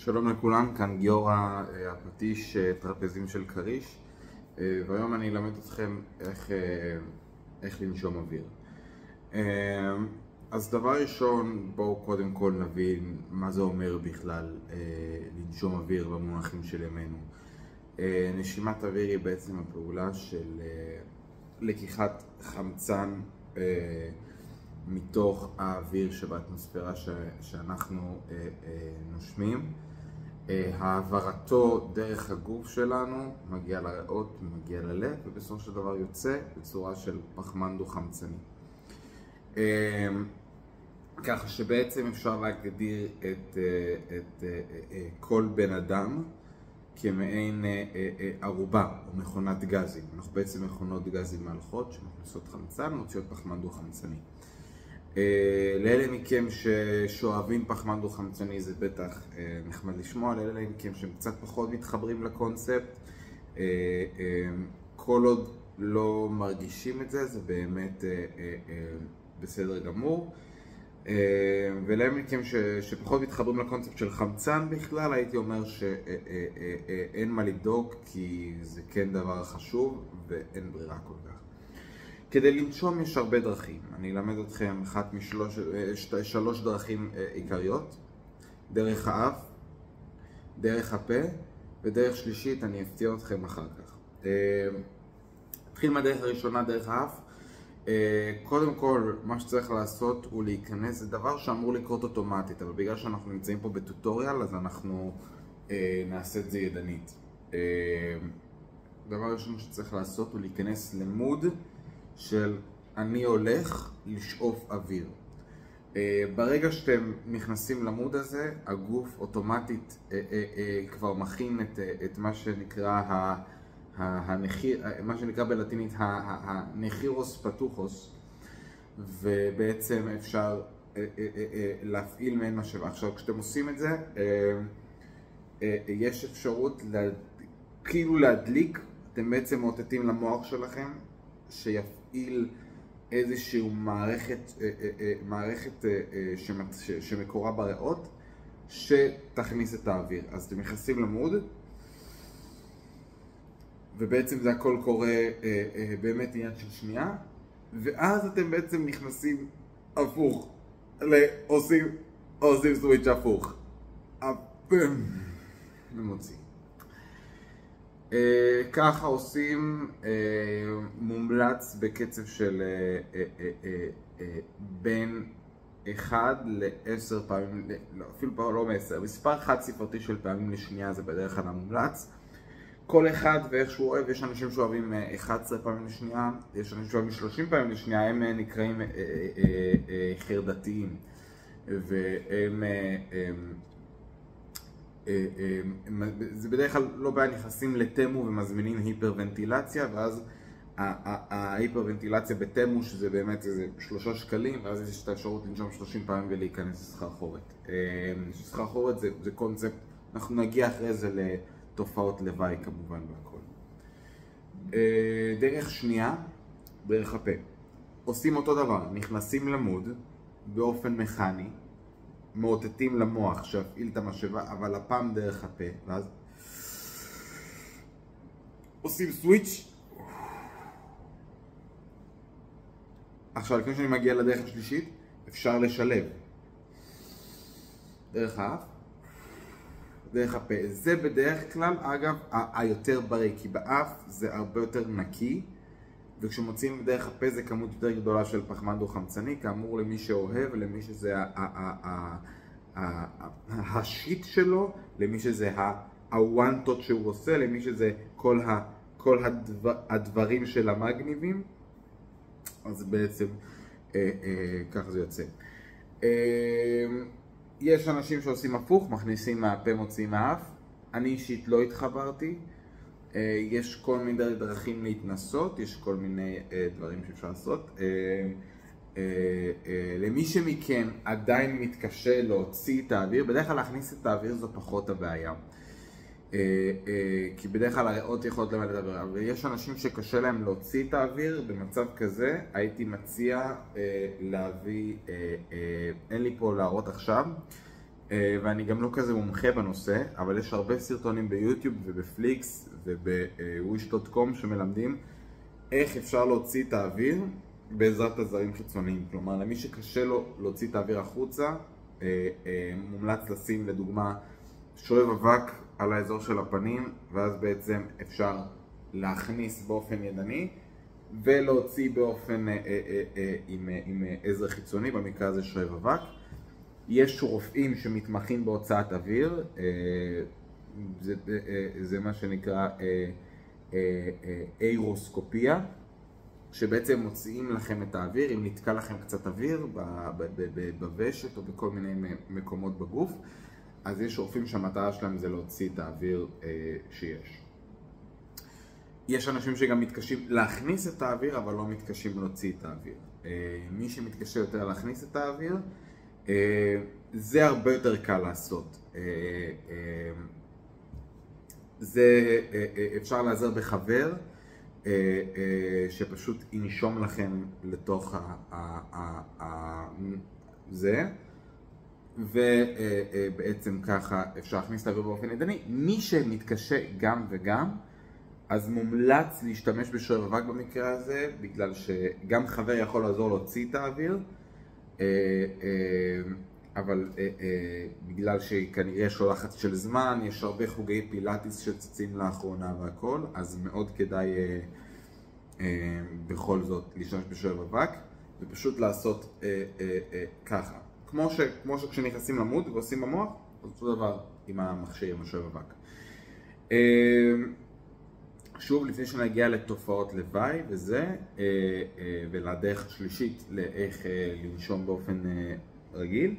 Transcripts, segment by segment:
שלום לכולם, כאן גיורא הפטיש טרפזים של קריש, והיום אני אלמד אתכם איך לנשום אוויר. אז דבר ראשון, בואו קודם כל נבין מה זה אומר בכלל לנשום אוויר במונחים של ימינו. נשימת אוויר היא בעצם הפעולה של לקיחת חמצן מתוך האוויר שבאטמוספירה שאנחנו נושמים, העברתו דרך הגוף שלנו, מגיע לריאות, מגיע ללב, ובסופו של דבר יוצא בצורה של פחמן דו-חמצני. ככה שבעצם אפשר להגדיר את כל בן אדם כמעין ערובה או מכונת גזים. אנחנו בעצם מכונות גזים מהלכות שמכניסות חמצן, מוציאות פחמן דו-חמצני. לאלה מכם ששואבים פחמן דו-חמצני זה בטח נחמד לשמוע, לאלה מכם שהם קצת פחות מתחברים לקונספט, כל עוד לא מרגישים את זה, זה באמת בסדר גמור. ולאלה מכם שפחות מתחברים לקונספט של חמצן בכלל, הייתי אומר שאין מה לדאוג, כי זה כן דבר חשוב ואין ברירה כל כך. כדי לנשום יש הרבה דרכים, אני אלמד אתכם אחת משלוש דרכים עיקריות: דרך האף, דרך הפה ודרך שלישית אני אפתיע אתכם אחר כך. נתחיל מהדרך הראשונה, דרך האף. קודם כל מה שצריך לעשות הוא להיכנס, זה דבר שאמור לקרות אוטומטית, אבל בגלל שאנחנו נמצאים פה בטוטוריאל אז אנחנו נעשה את זה ידנית. דבר ראשון שצריך לעשות הוא להיכנס למוד של אני הולך לשאוף אוויר. ברגע שאתם נכנסים למוד הזה, הגוף אוטומטית כבר מכין את מה שנקרא מה שנקרא בלטינית הנחירוס פתוחוס, ובעצם אפשר להפעיל מעין משאבה. עכשיו כשאתם עושים את זה, יש אפשרות כאילו להדליק, אתם בעצם מאותתים למוח שלכם שיפעיל איזושהי מערכת שמקורה בריאות שתכניס את האוויר. אז אתם נכנסים למוד, ובעצם זה הכל קורה באמת עניין של שנייה, ואז אתם בעצם נכנסים הפוך, עושים סוויץ' הפוך, ומוציא. ככה עושים, מומלץ בקצב של בין 1 ל-10 פעמים, אפילו לא מ-10, מספר חד ספרתי של פעמים לשנייה זה בדרך כלל המומלץ. כל אחד ואיך שהוא אוהב, יש אנשים שאוהבים 11 פעמים לשנייה, יש אנשים שאוהבים 30 פעמים לשנייה, הם נקראים חרדתיים, והם זה בדרך כלל לא בעיה, נכנסים לתמו ומזמינים היפרוונטילציה, ואז ההיפרוונטילציה בתמו, שזה באמת איזה 3 שקלים, ואז יש את האפשרות לנשום 30 פעמים ולהיכנס לסחרחורת. סחרחורת זה קונספט, אנחנו נגיע אחרי זה לתופעות לוואי כמובן והכל. דרך שנייה, דרך הפה. עושים אותו דבר, נכנסים למוד באופן מכני, מאותתים למוח שהפעיל את המשאבה, אבל הפעם דרך הפה, ואז עושים סוויץ'. עכשיו לפני שאני מגיע לדרך השלישית, אפשר לשלב דרך האף, דרך הפה. זה בדרך כלל, אגב, היותר בריא, כי באף זה הרבה יותר נקי, וכשמוצאים בדרך הפה זה כמות יותר גדולה של פחמן דו-חמצני, כאמור למי שאוהב, למי שזה השיט שלו, למי שזה הוואנטות שהוא עושה, למי שזה כל הדברים של המגניבים, אז בעצם ככה זה יוצא. יש אנשים שעושים הפוך, מכניסים מהפה, מוציאים מהאף. אני אישית לא התחברתי. יש כל מיני דרכים להתנסות, יש כל מיני דברים שאפשר לעשות. למי שמכם עדיין מתקשה להוציא את האוויר, בדרך כלל להכניס את האוויר זו פחות הבעיה. כי בדרך כלל הריאות יכולות למלא את האוויר, אבל יש אנשים שקשה להם להוציא את האוויר. במצב כזה הייתי מציע להביא, אין לי פה להראות עכשיו, ואני גם לא כזה מומחה בנושא, אבל יש הרבה סרטונים ביוטיוב ובפליקס ובוויש.קום שמלמדים איך אפשר להוציא את האוויר בעזרת עזרים חיצוניים. כלומר, למי שקשה לו להוציא את האוויר החוצה, מומלץ לשים לדוגמה שואב אבק על האזור של הפנים, ואז בעצם אפשר להכניס באופן ידני ולהוציא באופן עם עזר חיצוני, במקרה הזה שואב אבק. יש רופאים שמתמחים בהוצאת אוויר, זה מה שנקרא אירוסקופיה, שבעצם מוציאים לכם את האוויר, אם נתקע לכם קצת אוויר בוושת או בכל מיני מקומות בגוף, אז יש רופאים שהמטרה שלהם זה להוציא את האוויר שיש. יש אנשים שגם מתקשים להכניס את האוויר, אבל לא מתקשים להוציא את האוויר. מי שמתקשה יותר להכניס את האוויר, זה הרבה יותר קל לעשות. זה אפשר לעזר בחבר שפשוט ינשום לכם לתוך זה, ובעצם ככה אפשר להכניס את האוויר באופן ידני. מי שמתקשה גם וגם, אז מומלץ להשתמש בשואב אבק במקרה הזה, בגלל שגם חבר יכול לעזור להוציא את האוויר, אבל בגלל שכנראה יש לו לחץ של זמן, יש הרבה חוגי פילאטיס שצצים לאחרונה והכל, אז מאוד כדאי בכל זאת להשתמש בשואב אבק, ופשוט לעשות ככה. כמו שכשנכנסים למוד ועושים במוח, אז אותו דבר עם המכשיר, עם השואב אבק. שוב, לפני שנגיע לתופעות לוואי וזה, ולדרך השלישית לאיך לנשום באופן רגיל,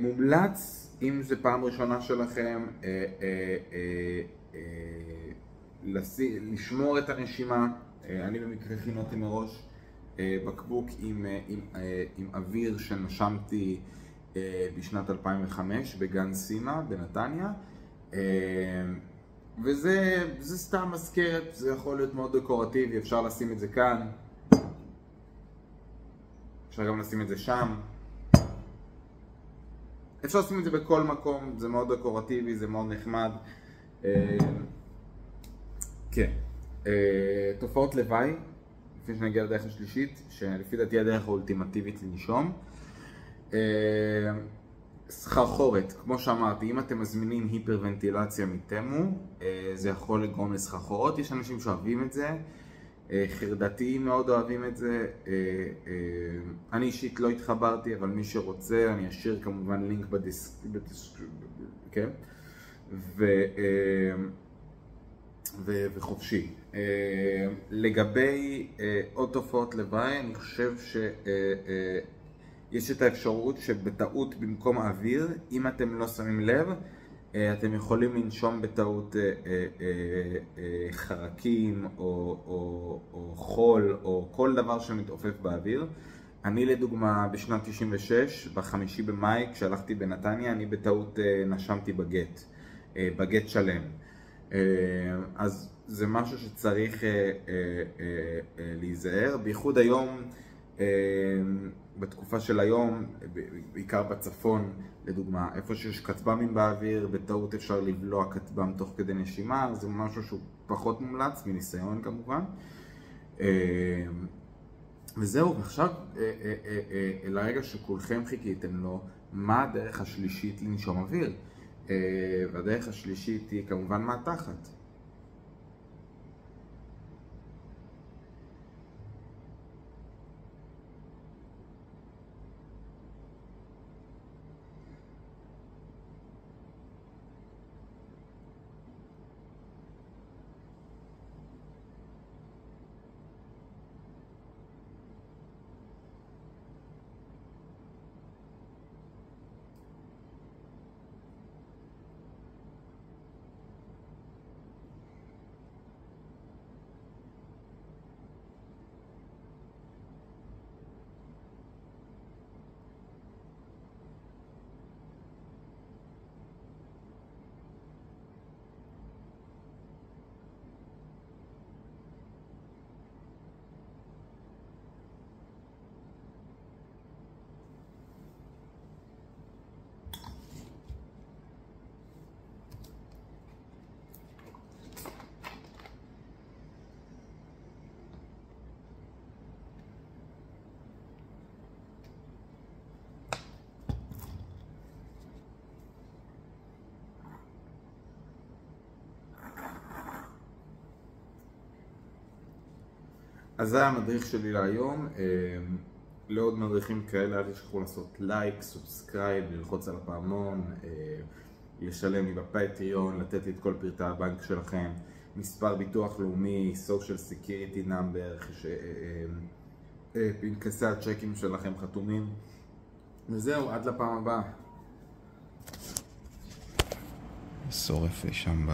מומלץ, אם זה פעם ראשונה שלכם, לשמור את הנשימה. אני במקרה הכנתי מראש בקבוק עם אוויר שנשמתי בשנת 2005 בגן סימה בנתניה, וזה סתם מזכרת, זה יכול להיות מאוד דקורטיבי, אפשר לשים את זה כאן, אפשר גם לשים את זה שם, אפשר לשים את זה בכל מקום, זה מאוד דקורטיבי, זה מאוד נחמד. כן, תופעות לוואי, לפני שנגיע לדרך השלישית, שלפי דעתי הדרך האולטימטיבית לנשום. סחרחורת, כמו שאמרתי, אם אתם מזמינים היפרוונטילציה מתמו, זה יכול לגרום לסחרחורות. יש אנשים שאוהבים את זה, חרדתיים מאוד אוהבים את זה. אני אישית לא התחברתי, אבל מי שרוצה, אני אשאיר כמובן לינק כן? וחופשי. לגבי עוד תופעות לוואי, אני חושב יש את האפשרות שבטעות במקום האוויר, אם אתם לא שמים לב, אתם יכולים לנשום בטעות חרקים או חול או כל דבר שמתעופף באוויר. אני לדוגמה בשנת 96, ב5 במאי, כשהלכתי בנתניה, אני בטעות נשמתי בגט שלם. אז זה משהו שצריך להיזהר, בייחוד היום, בתקופה של היום, בעיקר בצפון, לדוגמה, איפה שיש כטב"מים באוויר, בטעות אפשר לבלוע כטב"ם תוך כדי נשימה, זה משהו שהוא פחות מומלץ, מניסיון כמובן. וזהו, ועכשיו לרגע שכולכם חיכיתם לו, מה הדרך השלישית לנשום אוויר? והדרך השלישית היא כמובן מהתחת. אז זה המדריך שלי להיום. לעוד מדריכים כאלה אל תשכחו לעשות לייק, סובסקרייב, ללחוץ על הפעמון, לשלם לי בפטריון, לתת לי את כל פרטי הבנק שלכם, מספר ביטוח לאומי, social security number, פנקסי הצ'קים שלכם חתומים. וזהו, עד לפעם הבאה. שורף לי שם